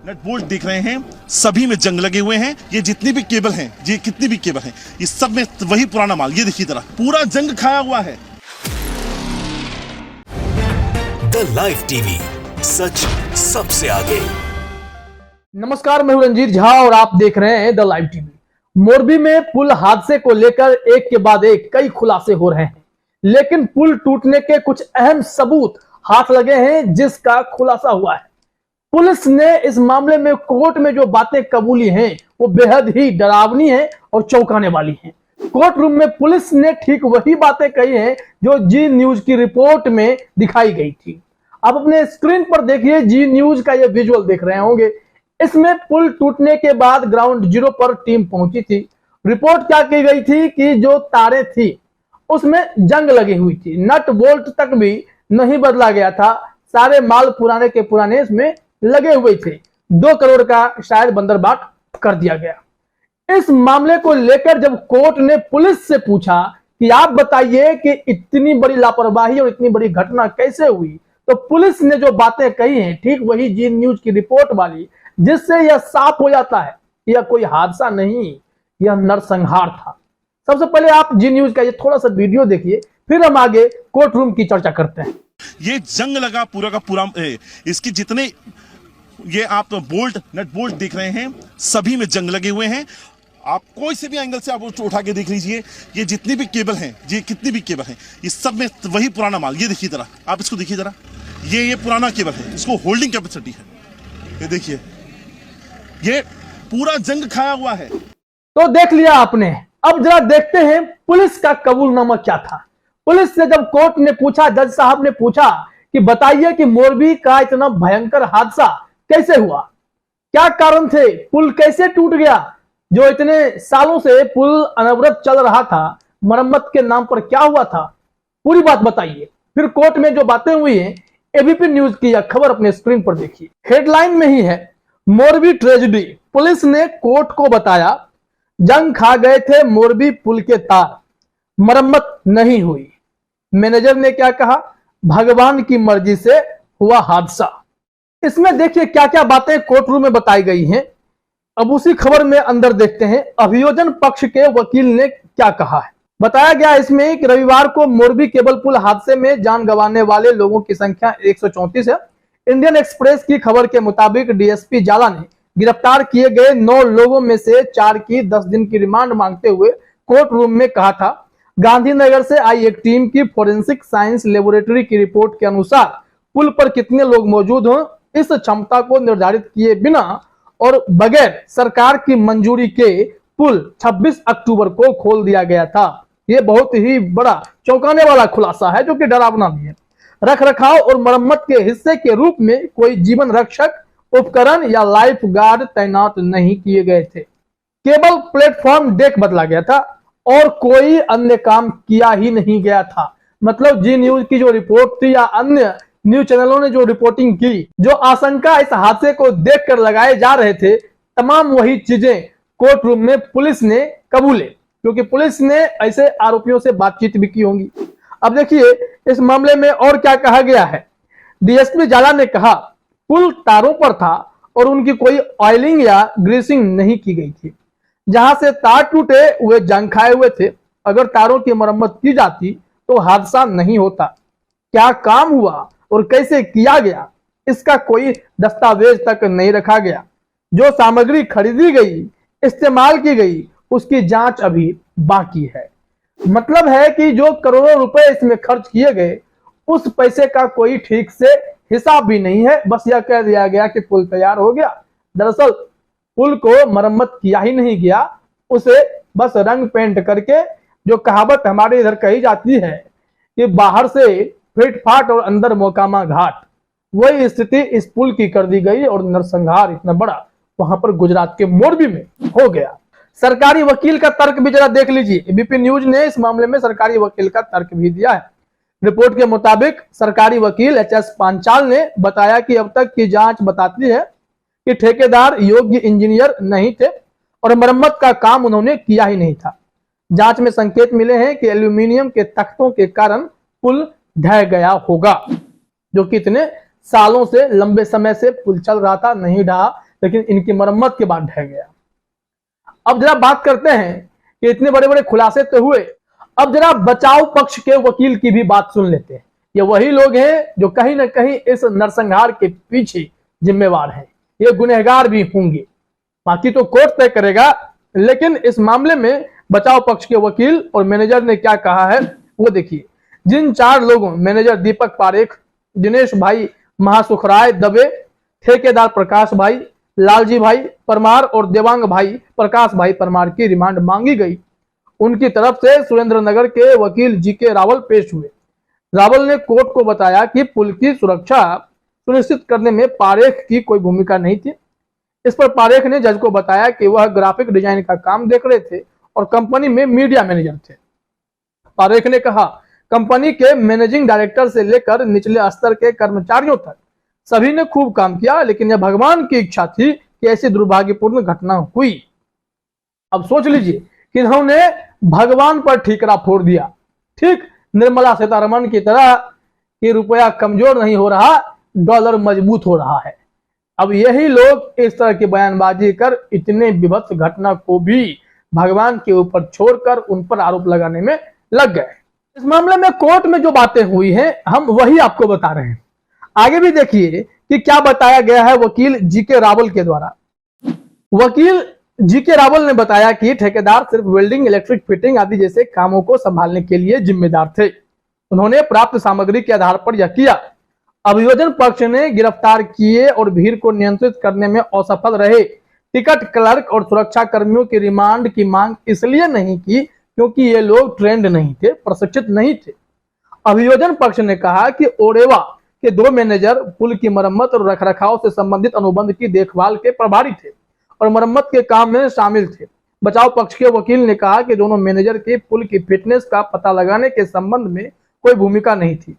Nut bolt देख रहे हैं, सभी में जंग लगे हुए हैं। ये जितनी भी केबल हैं, ये कितनी भी केबल हैं, ये सब में वही पुराना माल। ये देखिए जरा, पूरा जंग खाया हुआ है। द लाइव टीवी, सच सबसे आगे। नमस्कार, मैं हूं रंजीत झा और आप देख रहे हैं द लाइव टीवी। मोरबी में पुल हादसे को लेकर एक के बाद एक कई खुलासे हो रहे हैं, लेकिन पुल टूटने के कुछ अहम सबूत हाथ लगे हैं जिसका खुलासा हुआ है। पुलिस ने इस मामले में कोर्ट में जो बातें कबूली हैं वो बेहद ही डरावनी हैं और चौंकाने वाली हैं। कोर्ट रूम में पुलिस ने ठीक वही बातें कही हैं जो जी न्यूज की रिपोर्ट में दिखाई गई थी। आप अपने स्क्रीन पर देखिए, जी न्यूज का ये विजुअल देख रहे होंगे। इसमें पुल टूटने के बाद ग्राउंड जीरो पर टीम पहुंची थी। रिपोर्ट क्या की गई थी कि जो तारें थी उसमें जंग लगी हुई थी, नट बोल्ट तक भी नहीं बदला गया था, सारे माल पुराने के पुराने इसमें लगे हुए थे। 2 करोड़ का शायद बंदरबाट कर दिया गया। इस मामले को लेकर जब कोर्ट ने पुलिस से पूछा कि आप बताइए कि इतनी बड़ी लापरवाही और इतनी बड़ी घटना कैसे हुई, तो पुलिस ने जो बातें कही हैं ठीक वही जी न्यूज की रिपोर्ट वाली, जिससे यह साफ हो जाता है यह कोई हादसा नहीं, यह नरसंहार था। सबसे पहले आप जी न्यूज का ये थोड़ा सा वीडियो देखिए, फिर हम आगे कोर्ट रूम की चर्चा करते हैं। ये जंग लगा पूरा का पूरा। इसकी जितने ये आप बोल्ट नट बोल्ट देख रहे हैं, सभी में जंग लगे हुए हैं। आप कोई से भी एंगल से आप उसको उठा के देख लीजिए, ये जितनी भी केबल हैं, ये कितनी भी केबल हैं, ये सब में वही पुराना माल। ये देखिए जरा, आप इसको देखिए जरा, ये पुराना केबल है, इसको होल्डिंग कैपेसिटी है। ये देखिए, ये पूरा जंग खाया हुआ है। तो देख लिया आपने। अब जरा देखते हैं पुलिस का कबूलनामा क्या था। पुलिस से जब कोर्ट ने पूछा, जज साहब ने पूछा कि बताइए कि मोरबी का इतना भयंकर हादसा कैसे हुआ, क्या कारण थे, पुल कैसे टूट गया, जो इतने सालों से पुल अनवरत चल रहा था, मरम्मत के नाम पर क्या हुआ था, पूरी बात बताइए। फिर कोर्ट में जो बातें हुई हैं, एबीपी न्यूज की यह खबर अपने स्क्रीन पर देखिए। हेडलाइन में ही है, मोरबी ट्रेजेडी। पुलिस ने कोर्ट को बताया जंग खा गए थे मोरबी पुल के तार, मरम्मत नहीं हुई। मैनेजर ने क्या कहा, भगवान की मर्जी से हुआ हादसा। इसमें देखिए क्या क्या बातें कोर्ट रूम में बताई गई हैं। अब उसी खबर में अंदर देखते हैं अभियोजन पक्ष के वकील ने क्या कहा है। बताया गया इसमें कि रविवार को मोरबी केबल पुल हादसे में जान गंवाने वाले लोगों की संख्या 134 है। इंडियन एक्सप्रेस की खबर के मुताबिक डीएसपी जाला ने गिरफ्तार किए गए 9 लोगों में से 4 की 10 दिन की रिमांड मांगते हुए कोर्ट रूम में कहा था, गांधीनगर से आई एक टीम की फोरेंसिक साइंस लेबोरेटरी की रिपोर्ट के अनुसार पुल पर कितने लोग मौजूद हों, इस क्षमता को निर्धारित किए बिना और बगैर सरकार की मंजूरी के पुल 26 अक्टूबर को खोल दिया गया था। यह बहुत ही बड़ा चौंकाने वाला खुलासा है, जो कि डरावना भी है। रख रखाव और मरम्मत के हिस्से के रूप में कोई जीवन रक्षक उपकरण या लाइफ गार्ड तैनात नहीं किए गए थे। केबल प्लेटफॉर्म डेक बदला गया था और कोई अन्य काम किया ही नहीं गया था। मतलब जी न्यूज की जो रिपोर्ट थी या अन्य न्यूज चैनलों ने जो रिपोर्टिंग की, जो आशंका इस हादसे को देखकर लगाए जा रहे थे, तमाम वही चीजें कोर्ट रूम में पुलिस ने कबूले, क्योंकि पुलिस ने ऐसे आरोपियों से बातचीत भी की होंगी। अब देखिए इस मामले में और क्या कहा गया है। डीएसपी जाला ने कहा, पुल तारों पर था और उनकी कोई ऑयलिंग या ग्रीसिंग नहीं की गई थी। जहां से तार टूटे हुए जंग खाए हुए थे। अगर तारों की मरम्मत की जाती तो हादसा नहीं होता। क्या काम हुआ और कैसे किया गया, इसका कोई दस्तावेज तक नहीं रखा गया। जो सामग्री खरीदी गई, इस्तेमाल की गई, उसकी जांच अभी बाकी है। मतलब है कि जो करोड़ों रुपए इसमें खर्च किए गए, उस पैसे का कोई ठीक से हिसाब भी नहीं है। बस यह कह दिया गया कि पुल तैयार हो गया। दरअसल पुल को मरम्मत किया ही नहीं गया, उसे बस रंग पेंट करके, जो कहावत हमारे इधर कही जाती है कि बाहर से फिट फाट और अंदर मोकामा घाट, वही स्थिति इस पुल की कर दी गई और नरसंहार इतना बड़ा वहां पर गुजरात के मोरबी में हो गया। सरकारी वकील का तर्क भी जरा देख लीजिए। एबीपी न्यूज ने इस मामले में सरकारी वकील का तर्क भी दिया है। रिपोर्ट के मुताबिक सरकारी वकील एचएस पांचाल ने बताया कि अब तक की जांच बताती है कि ठेकेदार योग्य इंजीनियर नहीं थे और मरम्मत का काम उन्होंने किया ही नहीं था। जांच में संकेत मिले हैं कि एल्यूमिनियम के तख्तों के कारण पुल ढह गया होगा, जो कि इतने सालों से लंबे समय से पुल चल रहा था, नहीं ढहा। लेकिन इनकी मरम्मत के बाद ढह गया। अब जरा बात करते हैं कि इतने बड़े बड़े खुलासे तो हुए, अब जरा बचाव पक्ष के वकील की भी बात सुन लेते हैं। ये वही लोग हैं जो कहीं ना कहीं इस नरसंहार के पीछे जिम्मेवार हैं, ये गुनहगार भी होंगे, बाकी तो कोर्ट तय करेगा। लेकिन इस मामले में बचाव पक्ष के वकील और मैनेजर ने क्या कहा है वो देखिए। जिन 4 लोगों, मैनेजर दीपक पारेख, दिनेश भाई महासुखराय दबे, ठेकेदार प्रकाश भाई, लालजी भाई परमार और देवांग भाई प्रकाश भाई परमार की रिमांड मांगी गई, उनकी तरफ से सुरेंद्रनगर के वकील जीके रावल पेश हुए। रावल ने कोर्ट को बताया कि पुल की सुरक्षा सुनिश्चित करने में पारेख की कोई भूमिका नहीं थी। इस पर पारेख ने जज को बताया कि वह ग्राफिक डिजाइन का काम देख रहे थे और कंपनी में मीडिया मैनेजर थे। पारेख ने कहा, कंपनी के मैनेजिंग डायरेक्टर से लेकर निचले स्तर के कर्मचारियों तक सभी ने खूब काम किया, लेकिन यह भगवान की इच्छा थी कि ऐसी दुर्भाग्यपूर्ण घटना हुई। अब सोच लीजिए कि इन्होंने भगवान पर ठीकरा फोड़ दिया, ठीक निर्मला सीतारमण की तरह कि रुपया कमजोर नहीं हो रहा, डॉलर मजबूत हो रहा है। अब यही लोग इस तरह की बयानबाजी कर इतने विभत्स घटना को भी भगवान के ऊपर छोड़कर उन पर आरोप लगाने में लग गए। इस मामले में कोर्ट में जो बातें हुई हैं हम वही आपको बता रहे हैं। आगे भी देखिए कि क्या बताया गया है वकील जीके रावल के द्वारा। वकील जीके रावल ने बताया कि ठेकेदार सिर्फ वेल्डिंग, इलेक्ट्रिक फिटिंग आदि जैसे कामों को संभालने के लिए जिम्मेदार थे। उन्होंने प्राप्त सामग्री के आधार पर यह किया। अभियोजन पक्ष ने गिरफ्तार किए और भीड़ को नियंत्रित करने में असफल रहे। टिकट क्लर्क और सुरक्षा कर्मियों की रिमांड की मांग इसलिए नहीं की क्योंकि ये लोग ट्रेंड नहीं थे, प्रशिक्षित नहीं थे। अभियोजन पक्ष ने कहा कि ओरेवा के 2 मैनेजर पुल की मरम्मत और रखरखाव से संबंधित अनुबंध की देखभाल के प्रभारी थे और मरम्मत के काम में शामिल थे। बचाव पक्ष के वकील ने कहा कि दोनों मैनेजर की पुल की फिटनेस का पता लगाने के संबंध में कोई भूमिका नहीं थी।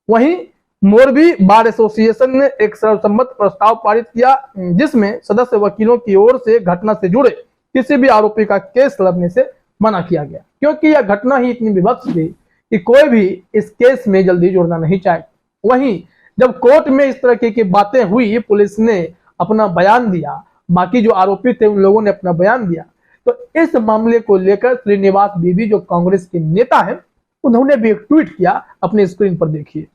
वहीं मोरबी बार एसोसिएशन ने एक सर्वसम्मत प्रस्ताव पारित किया जिसमें सदस्य वकीलों की ओर से घटना से जुड़े किसी भी आरोपी का केस लड़ने से मना किया गया, क्योंकि यह घटना ही इतनी विभत्स थी कि कोई भी इस केस में जल्दी जुड़ना नहीं चाहे। वहीं जब कोर्ट में इस तरह की बातें हुई, पुलिस ने अपना बयान दिया, बाकी जो आरोपी थे उन लोगों ने अपना बयान दिया, तो इस मामले को लेकर श्रीनिवास बीवी जो कांग्रेस के नेता है उन्होंने भी एक ट्वीट किया, अपने स्क्रीन पर देखिए।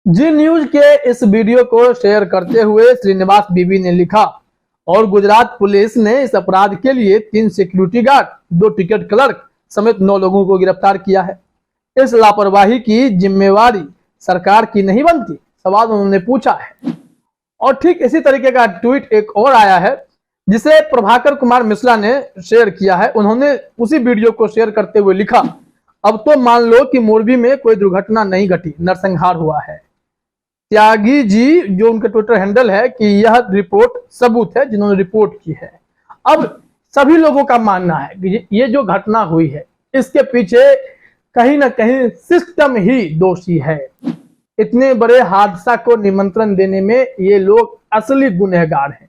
जी न्यूज के इस वीडियो को शेयर करते हुए श्रीनिवास बीवी ने लिखा, और गुजरात पुलिस ने इस अपराध के लिए 3 सिक्योरिटी गार्ड, 2 टिकट क्लर्क समेत 9 लोगों को गिरफ्तार किया है। इस लापरवाही की जिम्मेवारी सरकार की नहीं बनती, सवाल उन्होंने पूछा है। और ठीक इसी तरीके का ट्वीट एक और आया है जिसे प्रभाकर कुमार मिश्रा ने शेयर किया है। उन्होंने उसी वीडियो को शेयर करते हुए लिखा, अब तो मान लो कि मोरबी में कोई दुर्घटना नहीं घटी, नरसंहार हुआ है। त्यागी जी जो उनका ट्विटर हैंडल है कि यह रिपोर्ट सबूत है जिन्होंने रिपोर्ट की है। अब सभी लोगों का मानना है कि ये जो घटना हुई है इसके पीछे कहीं ना कहीं सिस्टम ही दोषी है। इतने बड़े हादसा को निमंत्रण देने में ये लोग असली गुनहगार हैं।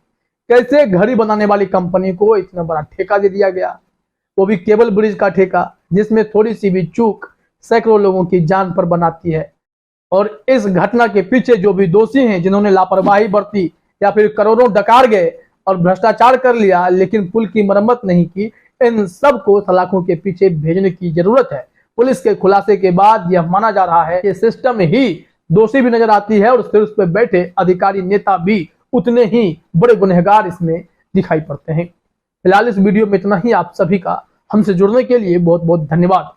कैसे घड़ी बनाने वाली कंपनी को इतना बड़ा ठेका दे दिया गया, वो भी केबल ब्रिज का ठेका, जिसमें थोड़ी सी भी चूक सैकड़ों लोगों की जान पर बनाती है। और इस घटना के पीछे जो भी दोषी हैं, जिन्होंने लापरवाही बरती या फिर करोड़ों डकार गए और भ्रष्टाचार कर लिया लेकिन पुल की मरम्मत नहीं की, इन सबको सलाखों के पीछे भेजने की जरूरत है। पुलिस के खुलासे के बाद यह माना जा रहा है कि सिस्टम ही दोषी भी नजर आती है और शीर्ष पर बैठे अधिकारी नेता भी उतने ही बड़े गुनहगार इसमें दिखाई पड़ते हैं। फिलहाल इस वीडियो में इतना ही। आप सभी का हमसे जुड़ने के लिए बहुत बहुत धन्यवाद।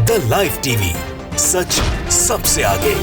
द लाइव टीवी, सच सबसे आगे।